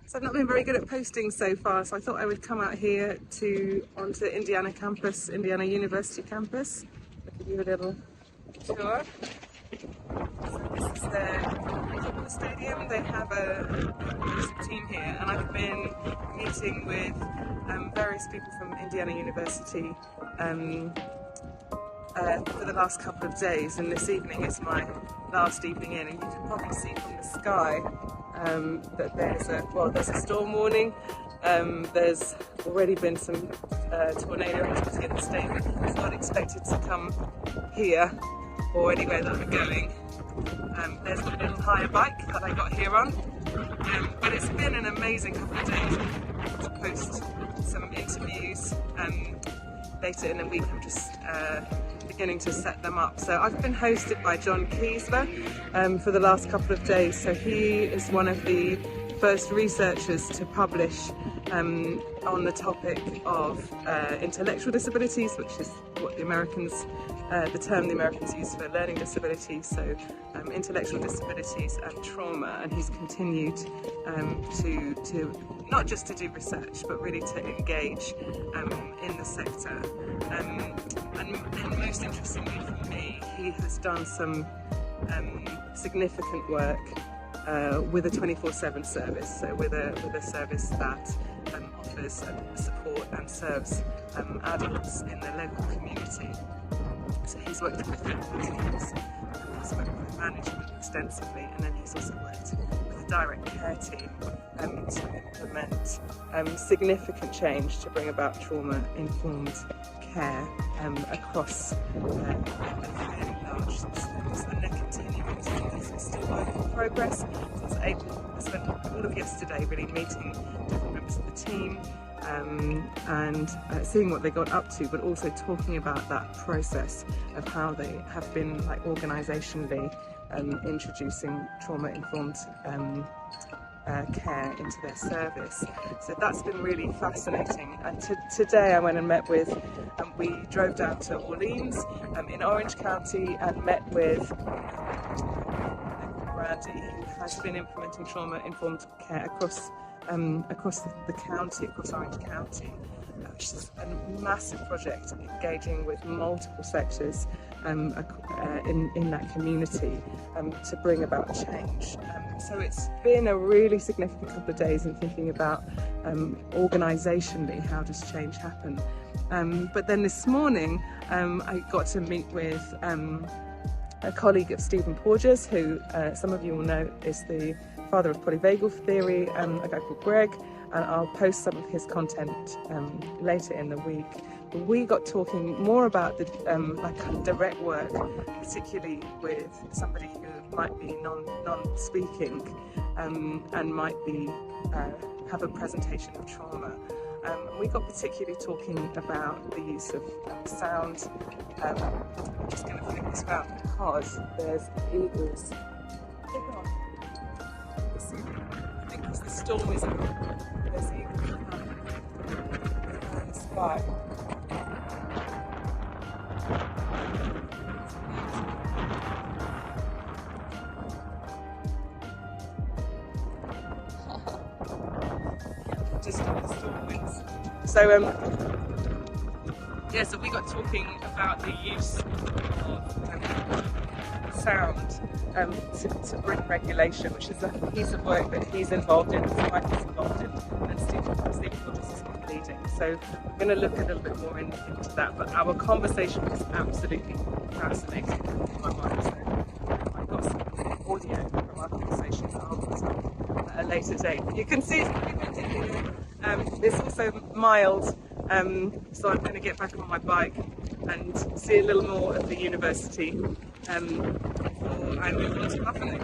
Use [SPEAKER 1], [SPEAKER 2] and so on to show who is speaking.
[SPEAKER 1] So I've not been very good at posting so far, so I thought I would come out here onto Indiana campus, Indiana University campus. I'll give you a little tour. So this is their football stadium. They have a team here, and I've been meeting with various people from Indiana University for the last couple of days, and this evening is my last evening in, and you can probably see from the sky that there's a storm warning. There's already been some tornado activity in the state. It's not expected to come here or anywhere that I'm going. There's the little hire bike that I got here on, but it's been an amazing couple of days. To post some interviews later in the week. I'm just beginning to set them up. So I've been hosted by John Kiesler for the last couple of days. So he is one of the first researchers to publish on the topic of intellectual disabilities, which is what the term the Americans use for learning disabilities. So intellectual disabilities and trauma, and he's continued to not just to do research, but really to engage in the sector. And most interestingly for me, he has done some significant work with a 24/7 service, so with a service that offers support and serves adults in the local community. So he's worked with families, he's worked with management extensively, and then he's also worked with a direct care team to implement significant change to bring about trauma-informed care across a fairly large service, and they're continuing to do this. It's still work in progress. Since April, I spent all of yesterday really meeting different members of the team and seeing what they got up to, but also talking about that process of how they have been organisationally introducing trauma-informed care into their service. So that's been really fascinating. And today I went and met with, we drove down to Orleans in Orange County and met with Randy, who has been implementing trauma-informed care across the county, across Orange County, which is a massive project engaging with multiple sectors in that community to bring about change. So it's been a really significant couple of days in thinking about organisationally how does change happen. But then this morning I got to meet with a colleague of Stephen Porges, who some of you will know is the father of polyvagal theory, a guy called Greg, and I'll post some of his content later in the week. But we got talking more about the direct work, particularly with somebody who might be non-speaking and might be have a presentation of trauma. We got particularly talking about the use of sound. I'm just going to flick this around because there's eagles. I think because the storm is over, there's eagles in the sky. Just the storm winds. So so we got talking about the use of sound to bring regulation, which is a piece of work that he's involved in, his wife is involved in, and Stephen Porges is leading. So we're going to look a little bit more into that, but our conversation was absolutely fascinating in my mind. So I got some audio from our conversation that I'll put up at a later date. But you can see it's pretty windy here. It's also mild, so I'm going to get back on my bike and see a little more of the university before I move on to Buffalo.